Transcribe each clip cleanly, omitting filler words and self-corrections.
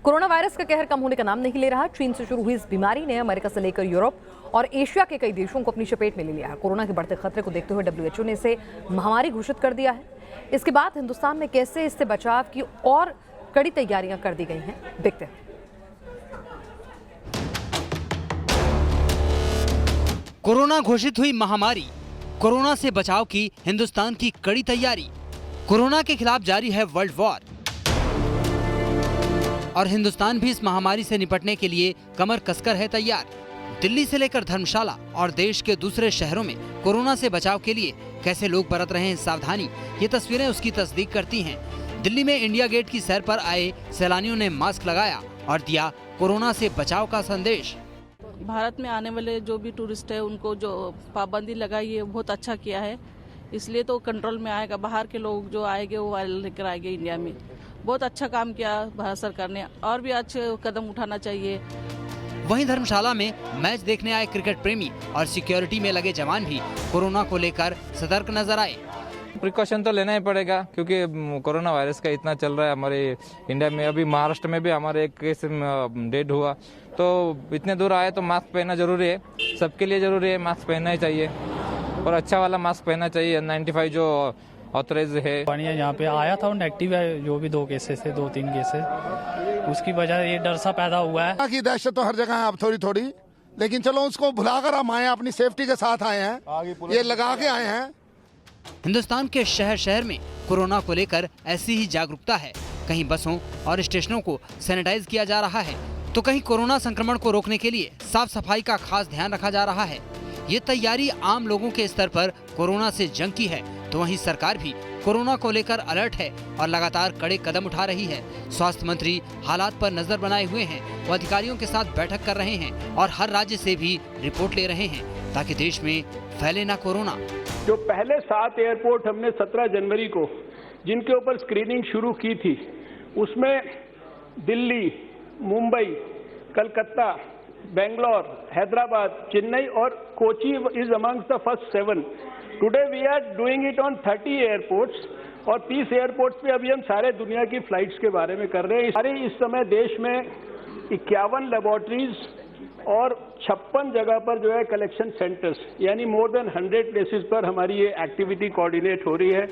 Corona virus का कहर कम होने का नाम नहीं ले रहा। चीन से शुरू हुई इस बीमारी ने अमेरिका से लेकर यूरोप और एशिया के कई देशों को अपनी चपेट में ले लिया है। कोरोना के बढ़ते खतरे को देखते हुए WHO ने इसे महामारी घोषित कर दिया है। इसके बाद हिंदुस्तान में कैसे इससे बचाव की और कड़ी तैयारियां कर दी गई हैं, देखते हैं। कोरोना घोषित हुई महामारी, कोरोना से बचाव की हिंदुस्तान की कड़ी तैयारी। कोरोना के खिलाफ जारी है वर्ल्ड वॉर और हिंदुस्तान भी इस महामारी से निपटने के लिए कमर कसकर है तैयार। दिल्ली से लेकर धर्मशाला और देश के दूसरे शहरों में कोरोना से बचाव के लिए कैसे लोग बरत रहे हैं सावधानी, ये तस्वीरें उसकी तस्दीक करती हैं। दिल्ली में इंडिया गेट की सैर पर आए सैलानियों ने मास्क लगाया और दिया कोरोना से बचाव का संदेश। भारत में आने वाले जो भी टूरिस्ट है उनको जो पाबंदी लगाई है बहुत अच्छा किया है, इसलिए तो कंट्रोल में आएगा। बाहर के लोग जो आएंगे वो वायरल लेकर आएंगे। इंडिया में बहुत अच्छा काम किया भारत सरकार ने, और भी अच्छे कदम उठाना चाहिए। वहीं धर्मशाला में मैच देखने आए क्रिकेट प्रेमी और सिक्योरिटी में लगे जवान भी कोरोना को लेकर सतर्क नजर आए। प्रिकॉशन तो लेना ही पड़ेगा क्योंकि कोरोना वायरस का इतना चल रहा है हमारे इंडिया में। अभी महाराष्ट्र में भी हमारे एक केस डेड हुआ, तो इतने दूर आए तो मास्क पहनना जरूरी है, सबके लिए जरूरी है। मास्क पहनना ही चाहिए और अच्छा वाला मास्क पहनना चाहिए। N95 जो ऑथराइज है। यहाँ पे आया था, नेगेटिव है, जो भी 2 केसेस थे, 2-3 केसेस, उसकी वजह ये डर सा पैदा हुआ है कि दहशत तो हर जगह है अब थोड़ी थोड़ी, लेकिन चलो उसको भुलाकर हम आए हैं, अपनी सेफ्टी के साथ आए हैं, ये लगा के आए हैं। हिंदुस्तान के शहर शहर में कोरोना को लेकर ऐसी ही जागरूकता है। कहीं बसों और स्टेशनों को सैनिटाइज किया जा रहा है, तो कहीं कोरोना संक्रमण को रोकने के लिए साफ सफाई का खास ध्यान रखा जा रहा है। ये तैयारी आम लोगों के स्तर पर कोरोना से जंग की है, तो वहीं सरकार भी कोरोना को लेकर अलर्ट है और लगातार कड़े कदम उठा रही है। स्वास्थ्य मंत्री हालात पर नजर बनाए हुए हैं, वो अधिकारियों के साथ बैठक कर रहे हैं और हर राज्य से भी रिपोर्ट ले रहे हैं ताकि देश में फैले ना कोरोना। जो पहले 7 एयरपोर्ट हमने 17 जनवरी को जिनके ऊपर स्क्रीनिंग शुरू की थी, उसमें दिल्ली, मुंबई, कलकत्ता, बेंगलोर, हैदराबाद, चेन्नई और Kochi is amongst the first 7। Today we are doing it on 30 airports और 30 एयरपोर्ट्स पे अभी हम सारे दुनिया की फ्लाइट्स के बारे में कर रहे हैं। सारे इस समय देश में 51 लेबोरेटरीज और 56 जगह पर जो है कलेक्शन सेंटर्स, यानी मोर देन 100 प्लेसेस पर हमारी ये एक्टिविटी कोऑर्डिनेट हो रही है।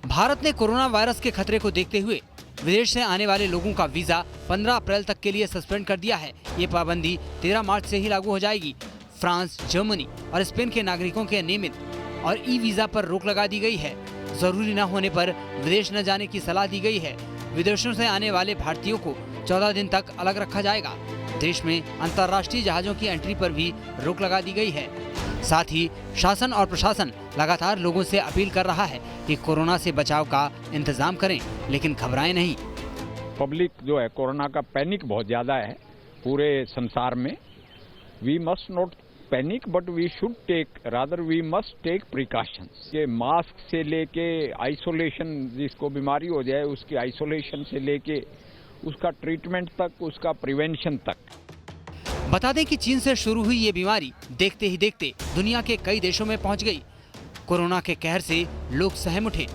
भारत ने कोरोना वायरस के खतरे को देखते हुए विदेश से आने वाले लोगों का वीजा 15 अप्रैल तक के लिए सस्पेंड कर दिया है। ये पाबंदी 13 मार्च से ही लागू हो जाएगी। फ्रांस, जर्मनी और स्पेन के नागरिकों के नियमित और ई वीजा पर रोक लगा दी गई है। जरूरी न होने पर विदेश न जाने की सलाह दी गई है। विदेशों से आने वाले भारतीयों को 14 दिन तक अलग रखा जाएगा। देश में अंतर्राष्ट्रीय जहाजों की एंट्री पर भी रोक लगा दी गई है। साथ ही शासन और प्रशासन लगातार लोगों से अपील कर रहा है कि कोरोना से बचाव का इंतजाम करें, लेकिन घबराएं नहीं। पब्लिक जो है, कोरोना का पैनिक बहुत ज्यादा है पूरे संसार में। We must not panic but we should take, rather we must take precautions. ये मास्क से लेके आइसोलेशन, जिसको बीमारी हो जाए उसकी आइसोलेशन से लेके उसका ट्रीटमेंट तक, उसका प्रिवेंशन तक। बता दें कि चीन से शुरू हुई ये बीमारी देखते ही देखते दुनिया के कई देशों में पहुंच गई। कोरोना के कहर से लोग सहम उठे।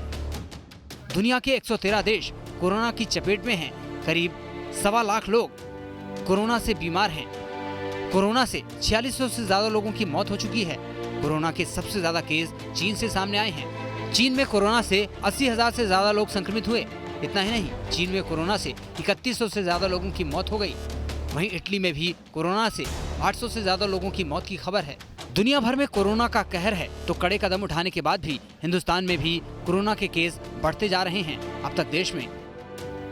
दुनिया के 113 देश कोरोना की चपेट में हैं। करीब 1.25 लाख लोग कोरोना से बीमार हैं। कोरोना से 4600 से ज्यादा लोगों की मौत हो चुकी है। कोरोना के सबसे ज्यादा केस चीन से सामने आए हैं। चीन में कोरोना से 80,000 से ज्यादा लोग संक्रमित हुए। इतना ही नहीं, चीन में कोरोना से 3100 से ज्यादा लोगों की मौत हो गई। वहीं इटली में भी कोरोना से 800 से ज्यादा लोगों की मौत की खबर है। दुनिया भर में कोरोना का कहर है, तो कड़े कदम उठाने के बाद भी हिंदुस्तान में भी कोरोना के केस बढ़ते जा रहे हैं। अब तक देश में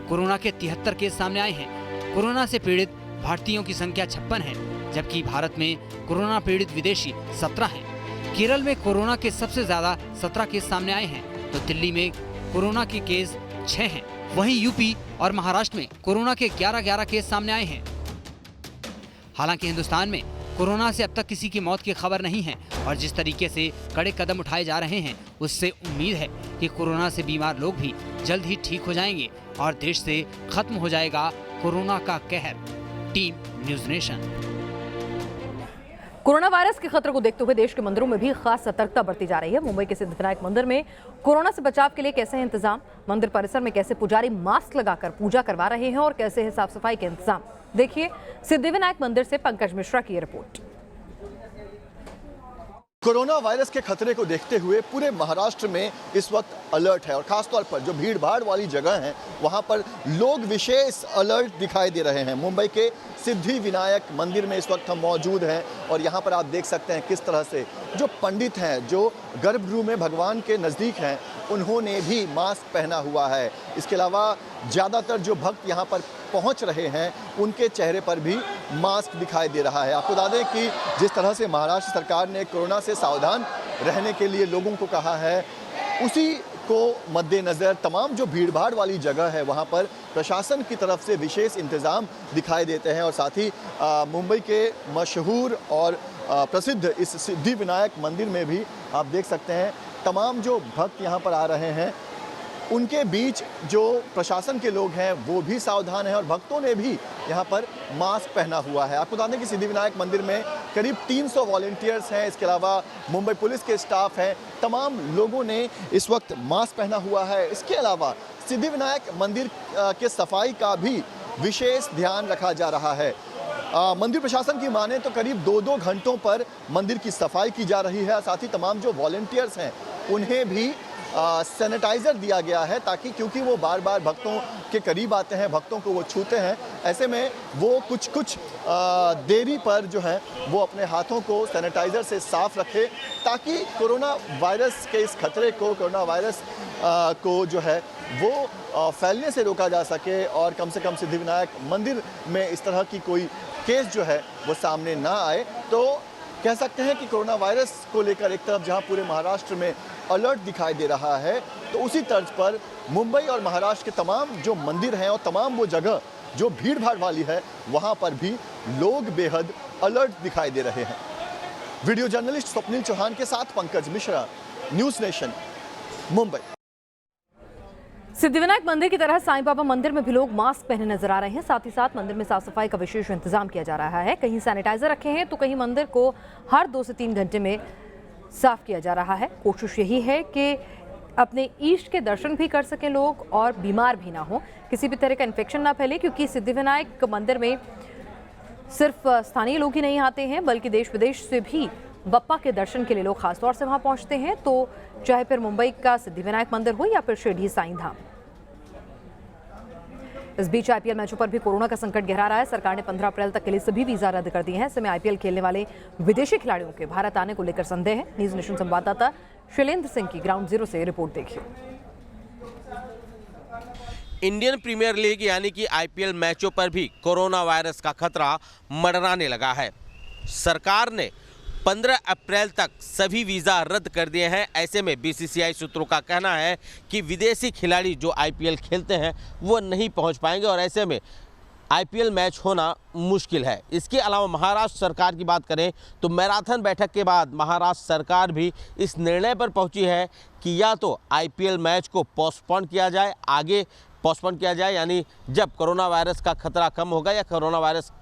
कोरोना के 73 केस सामने आए हैं। कोरोना से पीड़ित भारतीयों की संख्या 56 है, जबकि भारत में कोरोना पीड़ित विदेशी 17 हैं। केरल में कोरोना के सबसे ज्यादा 17 केस सामने आए हैं, तो दिल्ली में कोरोना के केस 6 हैं। वहीं यूपी और महाराष्ट्र में कोरोना के 11 केस सामने आए हैं। हालांकि हिंदुस्तान में कोरोना से अब तक किसी की मौत की खबर नहीं है और जिस तरीके से कड़े कदम उठाए जा रहे हैं, उससे उम्मीद है कि कोरोना से बीमार लोग भी जल्द ही ठीक हो जाएंगे और देश से खत्म हो जाएगा कोरोना का कहर। Team news nation. Corona virus के खतरे को देखते हुए देश के मंदिरों में भी खास सतर्कता बरती जा रही है। मुंबई के सिद्धिविनायक मंदिर में कोरोना से बचाव के लिए कैसे हैं इंतजाम, मंदिर परिसर में कैसे पुजारी मास्क लगाकर पूजा करवा रहे हैं और कैसे है साफ सफाई के इंतजाम, देखिए सिद्धिविनायक मंदिर से पंकज मिश्रा की रिपोर्ट। कोरोना वायरस के खतरे को देखते हुए पूरे महाराष्ट्र में इस वक्त अलर्ट है और खासतौर पर जो भीड़ भाड़ वाली जगह हैं वहां पर लोग विशेष अलर्ट दिखाई दे रहे हैं। मुंबई के सिद्धिविनायक मंदिर में इस वक्त हम मौजूद हैं और यहां पर आप देख सकते हैं किस तरह से जो पंडित हैं, जो गर्भगृह में भगवान के नज़दीक हैं, उन्होंने भी मास्क पहना हुआ है। इसके अलावा ज़्यादातर जो भक्त यहाँ पर पहुँच रहे हैं उनके चेहरे पर भी मास्क दिखाई दे रहा है। आपको बता दें कि जिस तरह से महाराष्ट्र सरकार ने कोरोना से सावधान रहने के लिए लोगों को कहा है, उसी को मद्देनज़र तमाम जो भीड़भाड़ वाली जगह है वहाँ पर प्रशासन की तरफ से विशेष इंतज़ाम दिखाई देते हैं। और साथ ही मुंबई के मशहूर और प्रसिद्ध इस सिद्धिविनायक मंदिर में भी आप देख सकते हैं तमाम जो भक्त यहाँ पर आ रहे हैं उनके बीच जो प्रशासन के लोग हैं वो भी सावधान हैं और भक्तों ने भी यहाँ पर मास्क पहना हुआ है। आपको बता दें कि सिद्धिविनायक मंदिर में करीब 300 वॉलंटियर्स हैं, इसके अलावा मुंबई पुलिस के स्टाफ हैं, तमाम लोगों ने इस वक्त मास्क पहना हुआ है। इसके अलावा सिद्धिविनायक मंदिर के सफाई का भी विशेष ध्यान रखा जा रहा है। मंदिर प्रशासन की माने तो करीब 2-2 घंटों पर मंदिर की सफाई की जा रही है। साथ ही तमाम जो वॉलंटियर्स हैं उन्हें भी सैनिटाइज़र दिया गया है, ताकि क्योंकि वो बार बार भक्तों के करीब आते हैं, भक्तों को वो छूते हैं, ऐसे में वो कुछ देरी पर जो है वो अपने हाथों को सैनिटाइज़र से साफ रखे, ताकि कोरोना वायरस के इस खतरे को, कोरोना वायरस को जो है वो फैलने से रोका जा सके और कम से कम सिद्धिविनायक मंदिर में इस तरह की कोई केस जो है वो सामने ना आए। तो कह सकते हैं कि कोरोना वायरस को लेकर एक तरफ जहां पूरे महाराष्ट्र में अलर्ट दिखाई दे रहा है, तो उसी तर्ज पर मुंबई और महाराष्ट्र के तमाम जो मंदिर हैं और तमाम वो जगह जो भीड़ भाड़ वाली है वहां पर भी लोग बेहद अलर्ट दिखाई दे रहे हैं। वीडियो जर्नलिस्ट स्वप्निल चौहान के साथ पंकज मिश्रा, न्यूज़ नेशन, मुंबई। सिद्धिविनायक मंदिर की तरह साईं बाबा मंदिर में भी लोग मास्क पहने नजर आ रहे हैं। साथ ही साथ मंदिर में साफ सफाई का विशेष इंतजाम किया जा रहा है। कहीं सैनिटाइजर रखे हैं तो कहीं मंदिर को हर 2 से 3 घंटे में साफ किया जा रहा है। कोशिश यही है कि अपने ईष्ट के दर्शन भी कर सकें लोग और बीमार भी ना हो, किसी भी तरह का इन्फेक्शन ना फैले, क्योंकि सिद्धिविनायक मंदिर में सिर्फ स्थानीय लोग ही नहीं आते हैं बल्कि देश विदेश से भी बप्पा के दर्शन के लिए लोग खासतौर से वहां पहुंचते हैं। तो चाहे फिर मुंबई का सिद्धिविनायक मंदिर हो या फिर शिरडी साईं धाम। इस बीच आईपीएल मैचों पर भी कोरोना का संकट गहरा रहा है। सरकार ने 15 अप्रैल तक के लिए सभी वीजा रद्द कर दिए हैं। ऐसे में आईपीएल खेलने वाले विदेशी खिलाड़ियों के भारत आने को लेकर संदेह है। न्यूज़ नेशन संवाददाता शैलेंद्र सिंह की ग्राउंड जीरो से रिपोर्ट देखिए। इंडियन प्रीमियर लीग यानी कि आईपीएल मैचों पर भी कोरोना वायरस का खतरा मंडराने लगा है। सरकार ने 15 अप्रैल तक सभी वीज़ा रद्द कर दिए हैं। ऐसे में बीसीसीआई सूत्रों का कहना है कि विदेशी खिलाड़ी जो आईपीएल खेलते हैं वो नहीं पहुंच पाएंगे और ऐसे में आईपीएल मैच होना मुश्किल है। इसके अलावा महाराष्ट्र सरकार की बात करें तो मैराथन बैठक के बाद महाराष्ट्र सरकार भी इस निर्णय पर पहुंची है कि या तो आईपीएल मैच को पोस्टपोन किया जाए, आगे पोस्टपोन किया जाए, यानी जब कोरोना वायरस का खतरा कम होगा या कोरोना वायरस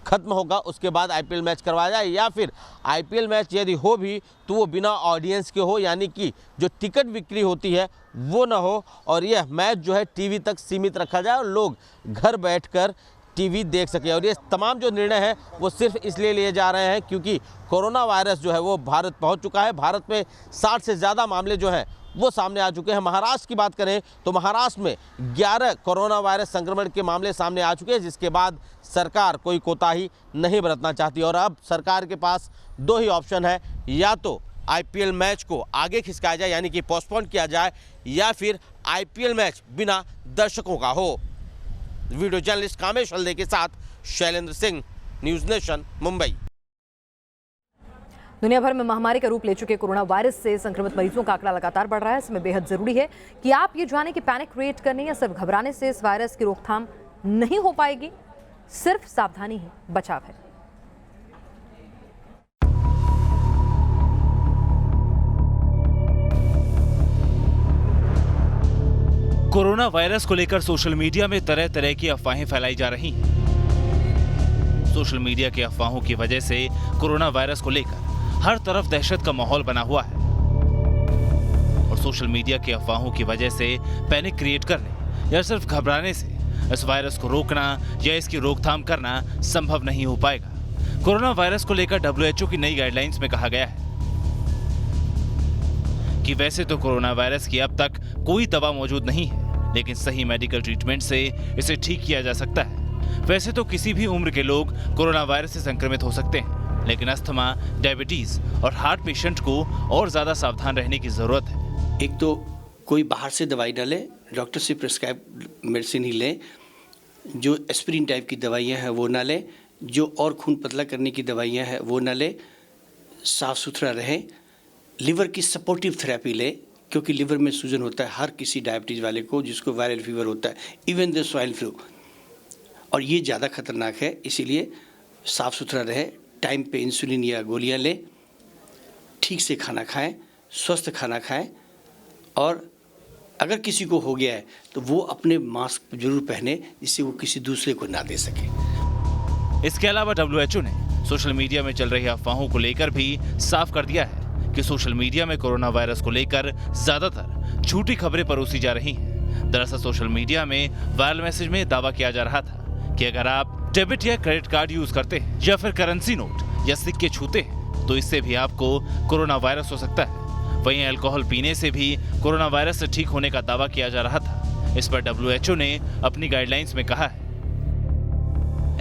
खत्म होगा उसके बाद आईपीएल मैच करवाया जाए, या फिर आईपीएल मैच यदि हो भी तो वो बिना ऑडियंस के हो, यानी कि जो टिकट बिक्री होती है वो ना हो और यह मैच जो है टीवी तक सीमित रखा जाए और लोग घर बैठकर टीवी देख सके। और ये तमाम जो निर्णय है वो सिर्फ इसलिए लिए जा रहे हैं क्योंकि कोरोना वायरस जो है वो भारत पहुंच चुका है। भारत में 60 से ज़्यादा मामले जो हैं वो सामने आ चुके हैं। महाराष्ट्र की बात करें तो महाराष्ट्र में 11 कोरोना वायरस संक्रमण के मामले सामने आ चुके हैं, जिसके बाद सरकार कोई कोताही नहीं बरतना चाहती और अब सरकार के पास 2 ही ऑप्शन है, या तो आईपीएल मैच को आगे खिसकाया जाए यानी कि पोस्टपोन किया जाए, या फिर आईपीएल मैच बिना दर्शकों का हो। वीडियो जर्नलिस्ट कामेश हल्दे के साथ शैलेंद्र सिंह, न्यूज़ नेशन, मुंबई। दुनिया भर में महामारी का रूप ले चुके कोरोना वायरस से संक्रमित मरीजों का आंकड़ा लगातार बढ़ रहा है। इसमें बेहद जरूरी है कि आप ये जानें कि पैनिक क्रिएट करने या सिर्फ घबराने से इस वायरस की रोकथाम नहीं हो पाएगी। सिर्फ सावधानी ही बचाव है। कोरोना वायरस को लेकर सोशल मीडिया में तरह तरह की अफवाहें फैलाई जा रही हैं। सोशल मीडिया की अफवाहों की वजह से कोरोना वायरस को लेकर हर तरफ दहशत का माहौल बना हुआ है और सोशल मीडिया की अफवाहों की वजह से पैनिक क्रिएट करने या सिर्फ घबराने से इस वायरस को रोकना या इसकी रोकथाम करना संभव नहीं हो पाएगा। कोरोना वायरस को लेकर WHO की नई गाइडलाइंस में कहा गया है कि वैसे तो कोरोना वायरस की अब तक कोई दवा मौजूद नहीं है, लेकिन सही मेडिकल ट्रीटमेंट से इसे ठीक किया जा सकता है। वैसे तो किसी भी उम्र के लोग कोरोना वायरस से संक्रमित हो सकते हैं, लेकिन अस्थमा, डायबिटीज और हार्ट पेशेंट को और ज्यादा सावधान रहने की जरूरत है। एक तो कोई बाहर से दवाई ना ले, डॉक्टर से प्रिस्क्राइब मेडिसिन ही ले, जो एस्पिरिन टाइप की दवाइयाँ हैं वो ना ले, जो और खून पतला करने की दवाइयाँ हैं वो ना ले, साफ़ सुथरा रहे, लिवर की सपोर्टिव थेरेपी ले, क्योंकि लिवर में सूजन होता है हर किसी डायबिटीज़ वाले को जिसको वायरल फीवर होता है, इवन द स्वाइन फ्लू, और ये ज़्यादा खतरनाक है। इसीलिए साफ़ सुथरा रहे, टाइम पे इंसुलिन या गोलियाँ ले, ठीक से खाना खाएं, स्वस्थ खाना खाएं, और अगर किसी को हो गया है तो वो अपने मास्क जरूर पहने जिससे वो किसी दूसरे को ना दे सके। इसके अलावा WHO ने सोशल मीडिया में चल रही अफवाहों को लेकर भी साफ कर दिया है कि सोशल मीडिया में कोरोना वायरस को लेकर ज्यादातर झूठी खबरें परोसी जा रही हैं। दरअसल सोशल मीडिया में वायरल मैसेज में दावा किया जा रहा था कि अगर आप डेबिट या क्रेडिट कार्ड यूज करते हैं या फिर करेंसी नोट या सिक्के छूते हैं तो इससे भी आपको कोरोना वायरस हो सकता है। वहीं अल्कोहल पीने से भी कोरोना वायरस से ठीक होने का दावा किया जा रहा था। इस पर WHO ने अपनी गाइडलाइंस में कहा है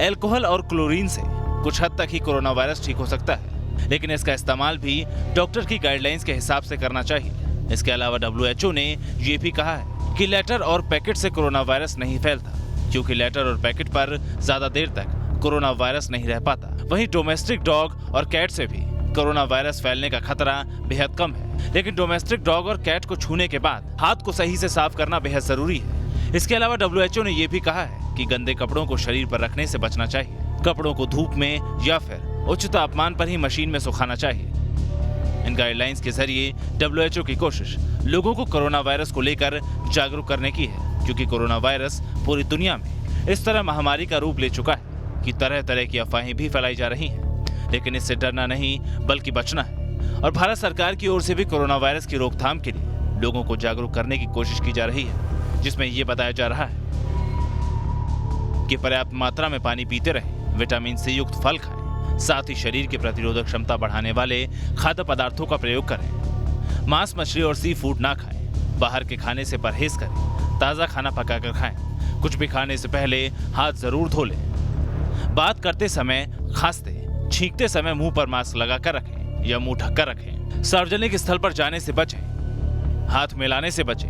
अल्कोहल और क्लोरीन से कुछ हद तक ही कोरोना वायरस ठीक हो सकता है, लेकिन इसका इस्तेमाल भी डॉक्टर की गाइडलाइंस के हिसाब से करना चाहिए। इसके अलावा WHO ने ये भी कहा है कि लेटर और पैकेट से कोरोना वायरस नहीं फैलता, क्योंकि लेटर और पैकेट पर ज्यादा देर तक कोरोना वायरस नहीं रह पाता। वहीं डोमेस्टिक डॉग और कैट से भी कोरोना वायरस फैलने का खतरा बेहद कम है, लेकिन डोमेस्टिक डॉग और कैट को छूने के बाद हाथ को सही से साफ करना बेहद जरूरी है। इसके अलावा WHO ने यह भी कहा है कि गंदे कपड़ों को शरीर पर रखने से बचना चाहिए। कपड़ों को धूप में या फिर उच्च तापमान पर ही मशीन में सुखाना चाहिए। इन गाइडलाइंस के जरिए WHO की कोशिश लोगों को कोरोना वायरस को लेकर जागरूक करने की है, क्योंकि कोरोना वायरस पूरी दुनिया में इस तरह महामारी का रूप ले चुका है कि तरह तरह की अफवाहें भी फैलाई जा रही हैं। लेकिन इससे डरना नहीं बल्कि बचना है, और भारत सरकार की ओर से भी कोरोना वायरस की रोकथाम के लिए लोगों को जागरूक करने की कोशिश की जा रही है, जिसमें यह बताया जा रहा है कि पर्याप्त मात्रा में पानी पीते रहें, विटामिन C युक्त फल खाएं, साथ ही शरीर की प्रतिरोधक क्षमता बढ़ाने वाले खाद्य पदार्थों का प्रयोग करें, मांस, मछली और सी फूड ना खाएं, बाहर के खाने से परहेज करें, ताज़ा खाना पकाकर खाएं, कुछ भी खाने से पहले हाथ जरूर धो लें, बात करते समय, खांसते छींकते समय मुंह पर मास्क लगाकर रखें या मुंह ढककर रखें, सार्वजनिक स्थल पर जाने से बचें, हाथ मिलाने से बचें,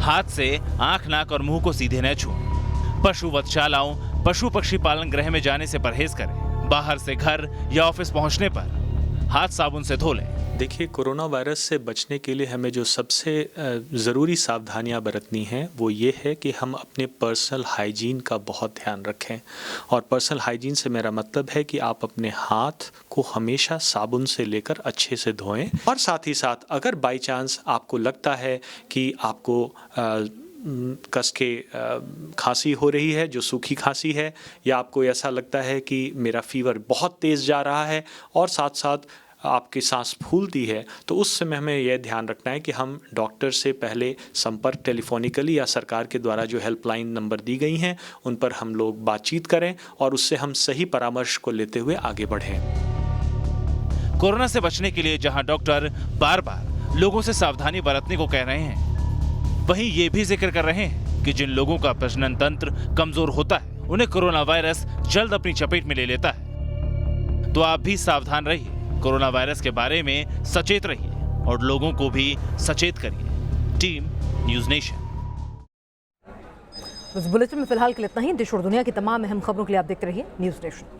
हाथ से आंख, नाक और मुंह को सीधे न छुएं, पशु वधशालाओं, पशु पक्षी पालन गृह में जाने से परहेज करें, बाहर से घर या ऑफिस पहुंचने पर हाथ साबुन से धो लें। देखिए, कोरोना वायरस से बचने के लिए हमें जो सबसे ज़रूरी सावधानियां बरतनी हैं वो ये है कि हम अपने पर्सनल हाइजीन का बहुत ध्यान रखें। और पर्सनल हाइजीन से मेरा मतलब है कि आप अपने हाथ को हमेशा साबुन से लेकर अच्छे से धोएं, और साथ ही साथ अगर बाई चांस आपको लगता है कि आपको कस के खांसी हो रही है, जो सूखी खांसी है, या आपको ऐसा लगता है कि मेरा फीवर बहुत तेज़ जा रहा है और साथ साथ आपकी सांस फूलती है, तो उस समय हमें यह ध्यान रखना है कि हम डॉक्टर से पहले संपर्क टेलीफोनिकली या सरकार के द्वारा जो हेल्पलाइन नंबर दी गई हैं उन पर हम लोग बातचीत करें और उससे हम सही परामर्श को लेते हुए आगे बढ़ें। कोरोना से बचने के लिए जहां डॉक्टर बार बार लोगों से सावधानी बरतने को कह रहे हैं, वहीं ये भी जिक्र कर रहे हैं कि जिन लोगों का प्रजनन तंत्र कमजोर होता है उन्हें कोरोना वायरस जल्द अपनी चपेट में ले लेता है। तो आप भी सावधान रहिए, कोरोना वायरस के बारे में सचेत रहिए और लोगों को भी सचेत करिए। Team news nation. इस बुलेटिन में फिलहाल के लिए इतना ही। देश और दुनिया की तमाम अहम खबरों के लिए आप देखते रहिए न्यूज़ नेशन।